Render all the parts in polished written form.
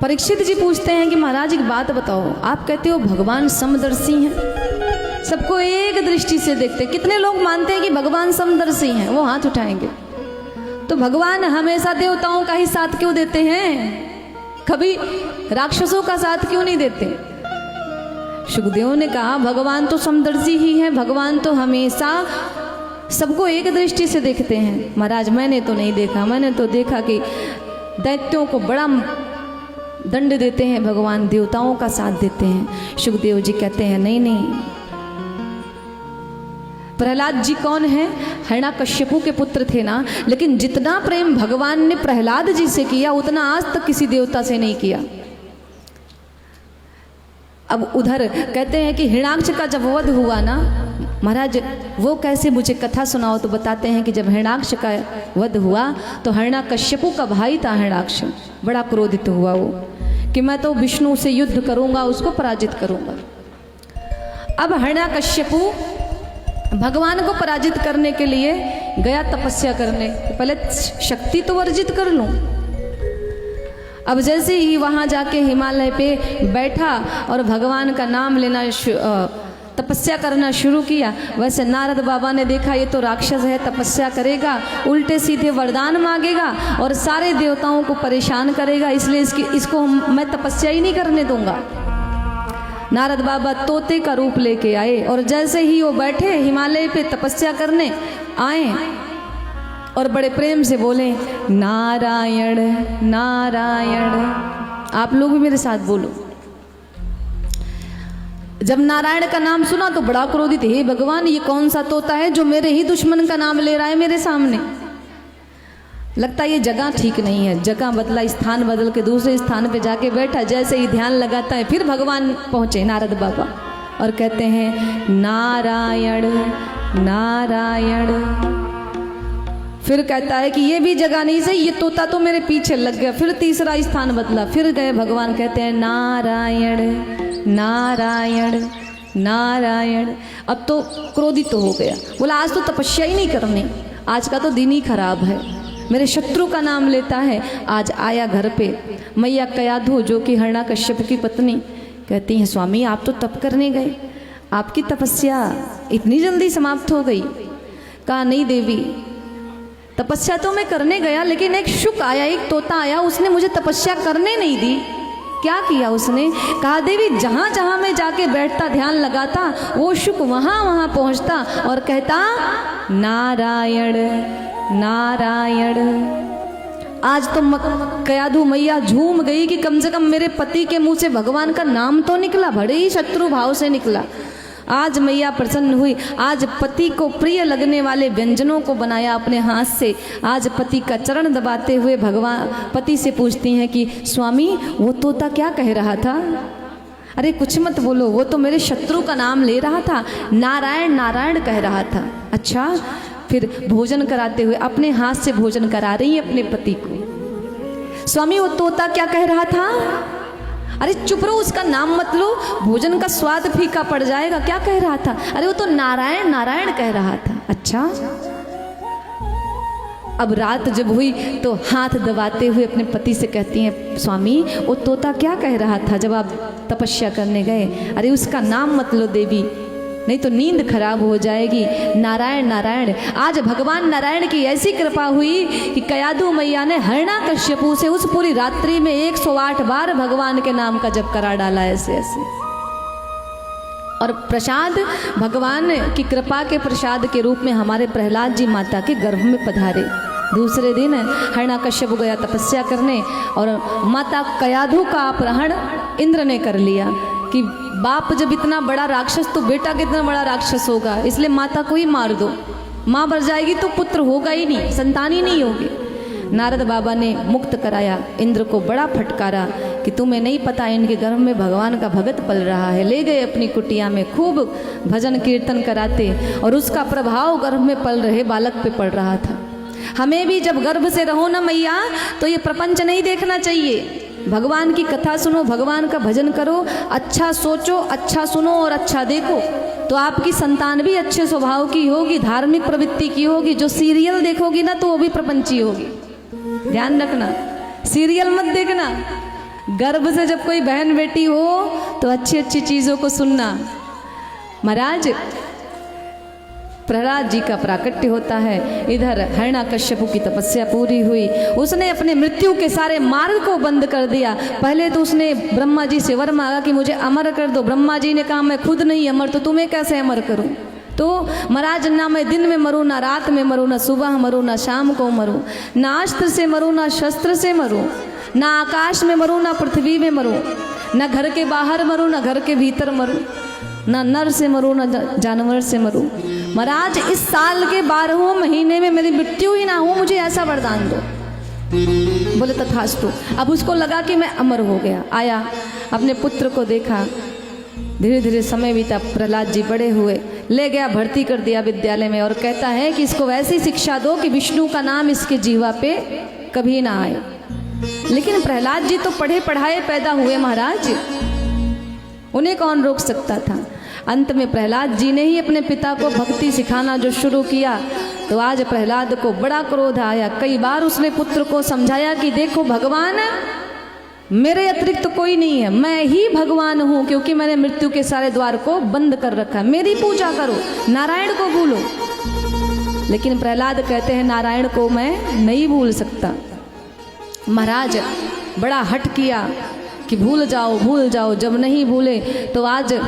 परीक्षित जी पूछते हैं कि महाराज एक बात बताओ, आप कहते हो भगवान समदर्शी हैं, सबको एक दृष्टि से देखते, कितने लोग मानते हैं कि भगवान समदर्शी हैं? वो हाथ उठाएंगे। तो भगवान हमेशा देवताओं का ही साथ क्यों देते हैं, कभी राक्षसों का साथ क्यों नहीं देते? सुखदेव ने कहा भगवान तो समदर्शी ही है, भगवान तो हमेशा सबको एक दृष्टि से देखते हैं। महाराज मैंने तो नहीं देखा, मैंने तो देखा कि दैत्यों को बड़ा दंड देते हैं भगवान, देवताओं का साथ देते हैं। सुखदेव जी कहते हैं नहीं नहीं, प्रहलाद जी कौन है? हिरण्याकश्यपु के पुत्र थे ना, लेकिन जितना प्रेम भगवान ने प्रहलाद जी से किया उतना आज तक किसी देवता से नहीं किया। अब उधर कहते हैं कि हिरण्याक्ष का जब वध हुआ ना, महाराज वो कैसे, मुझे कथा सुनाओ। तो बताते हैं कि जब हिरण्याक्ष का वध हुआ तो हिरण्याकश्यपु का भाई था हिरण्याक्ष, बड़ा क्रोधित हुआ वो कि मैं तो विष्णु से युद्ध करूंगा, उसको पराजित करूंगा। अब हिरण्याकश्यपु भगवान को पराजित करने के लिए गया तपस्या करने, पहले शक्ति तो अर्जित कर लूं। अब जैसे ही वहां जाके हिमालय पे बैठा और भगवान का नाम लेना तपस्या करना शुरू किया, वैसे नारद बाबा ने देखा ये तो राक्षस है, तपस्या करेगा, उल्टे सीधे वरदान मांगेगा और सारे देवताओं को परेशान करेगा, इसलिए इसको मैं तपस्या ही नहीं करने दूंगा। नारद बाबा तोते का रूप लेके आए और जैसे ही वो बैठे हिमालय पे तपस्या करने आए और बड़े प्रेम से बोले नारायण नारायण। आप लोग भी मेरे साथ बोलो। जब नारायण का नाम सुना तो बड़ा क्रोधित, हे भगवान ये कौन सा तोता है जो मेरे ही दुश्मन का नाम ले रहा है मेरे सामने। लगता ये जगह ठीक नहीं है, जगह बदला, स्थान बदल के दूसरे स्थान पे जाके बैठा। जैसे ही ध्यान लगाता है फिर भगवान पहुंचे नारद बाबा और कहते हैं नारायण नारायण। फिर कहता है कि ये भी जगह नहीं सही, ये तोता तो मेरे पीछे लग गया। फिर तीसरा स्थान बदला, फिर गए भगवान, कहते हैं नारायण नारायण नारायण। अब तो क्रोधित तो हो गया, बोला आज तो तपस्या ही नहीं करनी, आज का तो दिन ही खराब है, मेरे शत्रु का नाम लेता है। आज आया घर पे मैया कयाधु जो कि हिरण्याकश्यप की पत्नी, कहती हैं स्वामी आप तो तप करने गए, आपकी तपस्या इतनी जल्दी समाप्त हो गई। कहा नहीं देवी, तपस्या तो मैं करने गया लेकिन एक शुक आया, एक तोता आया, उसने मुझे तपस्या करने नहीं दी। क्या किया उसने? कहा देवी जहाँ जहाँ मैं जाके बैठता ध्यान लगाता वो शुक वहाँ वहाँ पहुँचता और कहता नारायण नारायण। आज तो कयाधु मैया झूम गई कि कम से कम मेरे पति के मुंह से भगवान का नाम तो निकला, बड़े ही शत्रु भाव से निकला। आज मैया प्रसन्न हुई, आज पति को प्रिय लगने वाले व्यंजनों को बनाया अपने हाथ से। आज पति का चरण दबाते हुए भगवान पति से पूछती हैं कि स्वामी वो तोता क्या कह रहा था? अरे कुछ मत बोलो, वो तो मेरे शत्रु का नाम ले रहा था, नारायण नारायण कह रहा था। अच्छा, फिर भोजन कराते हुए अपने हाथ से भोजन करा रही है अपने पति को। स्वामी वो तोता क्या कह रहा था? अरे चुप रहो, उसका नाम मत लो, भोजन का स्वाद फीका पड़ जाएगा। क्या कह रहा था? अरे वो तो नारायण नारायण कह रहा था। अच्छा, अब रात जब हुई तो हाथ दबाते हुए अपने पति से कहती हैं स्वामी वो तोता क्या कह रहा था जब आप तपस्या करने गए? अरे उसका नाम मत लो देवी, नहीं तो नींद खराब हो जाएगी। नारायण नारायण। आज भगवान नारायण की ऐसी कृपा हुई कि कयाधु मैया ने हिरण्याकश्यपु से उस पूरी रात्रि में 108 बार भगवान के नाम का जप करा डाला ऐसे ऐसे। और प्रसाद भगवान की कृपा के प्रसाद के रूप में हमारे प्रहलाद जी माता के गर्भ में पधारे। दूसरे दिन हिरण्याकश्यपु गया तपस्या करने और माता कयाधु का अपहरण इंद्र ने कर लिया कि बाप जब इतना बड़ा राक्षस तो बेटा कितना बड़ा राक्षस होगा, इसलिए माता को ही मार दो, माँ मर जाएगी तो पुत्र होगा ही नहीं, संतान ही नहीं होगी। नारद बाबा ने मुक्त कराया, इंद्र को बड़ा फटकारा कि तुम्हें नहीं पता इनके गर्भ में भगवान का भगत पल रहा है। ले गए अपनी कुटिया में, खूब भजन कीर्तन कराते और उसका प्रभाव गर्भ में पल रहे बालक पे पड़ रहा था। हमें भी जब गर्भ से रहो ना मैया तो ये प्रपंच नहीं देखना चाहिए, भगवान की कथा सुनो, भगवान का भजन करो, अच्छा सोचो, अच्छा सुनो और अच्छा देखो, तो आपकी संतान भी अच्छे स्वभाव की होगी, धार्मिक प्रवृत्ति की होगी। जो सीरियल देखोगी ना तो वो भी प्रपंची होगी। ध्यान रखना, सीरियल मत देखना, गर्भ से जब कोई बहन बेटी हो तो अच्छी अच्छी चीजों को सुनना। महाराज प्रहलाद जी का प्राकट्य होता है। इधर हिरण्यकश्यप की तपस्या पूरी हुई, उसने अपने मृत्यु के सारे मार्ग को बंद कर दिया। पहले तो उसने ब्रह्मा जी से वर मांगा कि मुझे अमर कर दो। ब्रह्मा जी ने कहा मैं खुद नहीं अमर तो तुम्हें कैसे अमर करूं। तो महाराज ना मैं दिन में मरूं, ना रात में मरूं, ना सुबह मरूं, ना शाम को मरूं, ना अस्त्र से मरूं, ना शस्त्र से मरूं, ना आकाश में मरूं, ना पृथ्वी में मरूं, ना घर के बाहर मरूं, ना घर के भीतर मरूं, ना नर से मरूं, ना जानवर से मरूं। महाराज इस साल के 12वें महीने में मेरी मृत्यु ही ना हो, मुझे ऐसा वरदान दो। बोले तथास्तु। अब उसको लगा कि मैं अमर हो गया। आया, अपने पुत्र को देखा, धीरे धीरे समय बीता, प्रहलाद जी बड़े हुए, ले गया, भर्ती कर दिया विद्यालय में और कहता है कि इसको वैसी शिक्षा दो कि विष्णु का नाम इसके जीवा पे कभी ना आए। लेकिन प्रहलाद जी तो पढ़े पढ़ाए पैदा हुए महाराज, उन्हें कौन रोक सकता था। अंत में प्रहलाद जी ने ही अपने पिता को भक्ति सिखाना जो शुरू किया, तो आज प्रहलाद को बड़ा क्रोध आया। कई बार उसने पुत्र को समझाया कि देखो भगवान मेरे अतिरिक्त कोई नहीं है, मैं ही भगवान हूँ, क्योंकि मैंने मृत्यु के सारे द्वार को बंद कर रखा है, मेरी पूजा करो, नारायण को भूलो। लेकिन प्रहलाद कहते हैं नारायण को मैं नहीं भूल सकता। महाराज बड़ा हट किया कि भूल जाओ भूल जाओ। जब नहीं भूले तो आज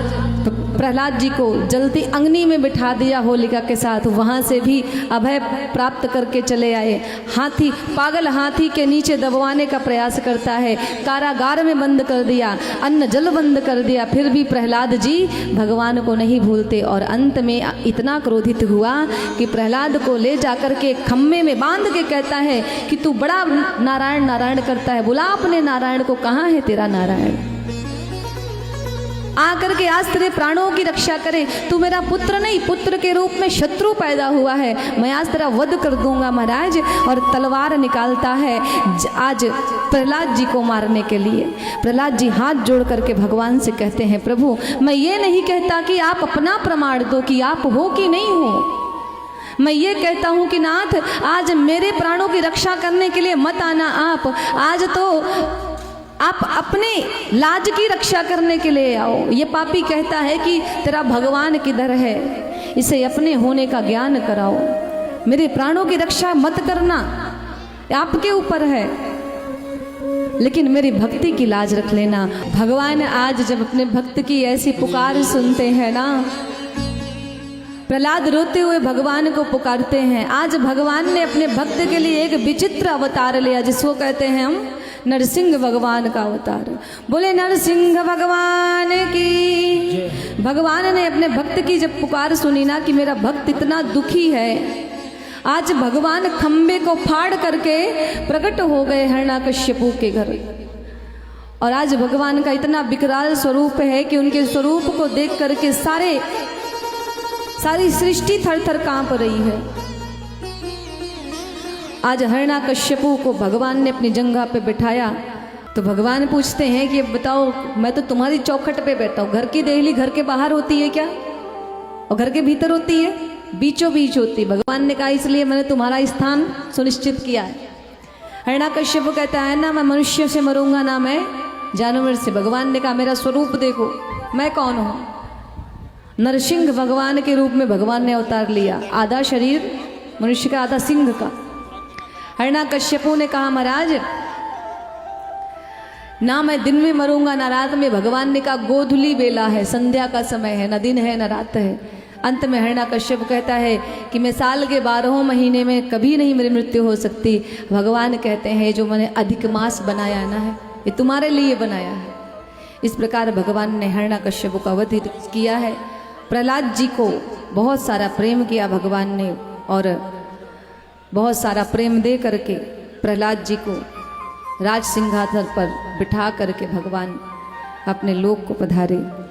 प्रहलाद जी को जलती अग्नि में बिठा दिया होलिका के साथ। वहाँ से भी अभय प्राप्त करके चले आए। हाथी, पागल हाथी के नीचे दबवाने का प्रयास करता है, कारागार में बंद कर दिया, अन्न जल बंद कर दिया, फिर भी प्रहलाद जी भगवान को नहीं भूलते। और अंत में इतना क्रोधित हुआ कि प्रहलाद को ले जाकर के खम्भे में बांध के कहता है कि तू बड़ा नारायण नारायण करता है, बुला अपने नारायण को, कहाँ है तेरा नारायण, आकर के आज तेरे प्राणों की रक्षा करे। तू मेरा पुत्र नहीं, पुत्र के रूप में शत्रु पैदा हुआ है, मैं आज तेरा वध कर दूंगा महाराज। और तलवार निकालता है आज प्रहलाद जी को मारने के लिए। प्रहलाद जी हाथ जोड़ करके भगवान से कहते हैं प्रभु मैं ये नहीं कहता कि आप अपना प्रमाण दो कि आप हो कि नहीं हो, मैं ये कहता हूँ कि नाथ आज मेरे प्राणों की रक्षा करने के लिए मत आना आप, आज तो आप अपने लाज की रक्षा करने के लिए आओ। ये पापी कहता है कि तेरा भगवान किधर है, इसे अपने होने का ज्ञान कराओ, मेरे प्राणों की रक्षा मत करना, आपके ऊपर है, लेकिन मेरी भक्ति की लाज रख लेना। भगवान आज जब अपने भक्त की ऐसी पुकार सुनते हैं ना, प्रहलाद रोते हुए भगवान को पुकारते हैं। आज भगवान ने अपने भक्त के लिए एक विचित्र अवतार लिया, जिसको कहते हैं हम नरसिंह भगवान का अवतार। बोले नरसिंह भगवान की। भगवान ने अपने भक्त की जब पुकार सुनी ना कि मेरा भक्त इतना दुखी है, आज भगवान खम्बे को फाड़ करके प्रकट हो गए हिरण्यकश्यपु के घर। और आज भगवान का इतना विकराल स्वरूप है कि उनके स्वरूप को देख करके सारी सृष्टि थर थर कांप रही है। आज हिरण्यकश्यपु को भगवान ने अपनी जंघा पे बिठाया तो भगवान पूछते हैं कि बताओ मैं तो तुम्हारी चौखट पे बैठा हूँ, घर की देहली घर के बाहर होती है क्या, और घर के भीतर होती है, बीचों बीच होती है। भगवान ने कहा इसलिए मैंने तुम्हारा स्थान सुनिश्चित किया है। हिरण्यकश्यपु कहता है ना मैं मनुष्य से मरूंगा ना मैं जानवर से। भगवान ने कहा मेरा स्वरूप देखो मैं कौन हूँ। नरसिंह भगवान के रूप में भगवान ने अवतार लिया, आधा शरीर मनुष्य का आधा सिंह का। हिरण्यकश्यपु ने कहा महाराज ना मैं दिन में मरूंगा ना रात में। भगवान ने कहा गोधुली बेला है, संध्या का समय है, न दिन है न रात है। अंत में हिरण्यकश्यप कहता है कि मैं साल के 12वें महीने में कभी नहीं मेरी मृत्यु हो सकती। भगवान कहते हैं जो मैंने अधिक मास बनाया ना है ये तुम्हारे लिए बनाया है। इस प्रकार भगवान ने हिरण्यकश्यप को वध किया है। प्रहलाद जी को बहुत सारा प्रेम किया भगवान ने, और बहुत सारा प्रेम दे करके प्रहलाद जी को राज सिंहासन पर बिठा करके भगवान अपने लोक को पधारे।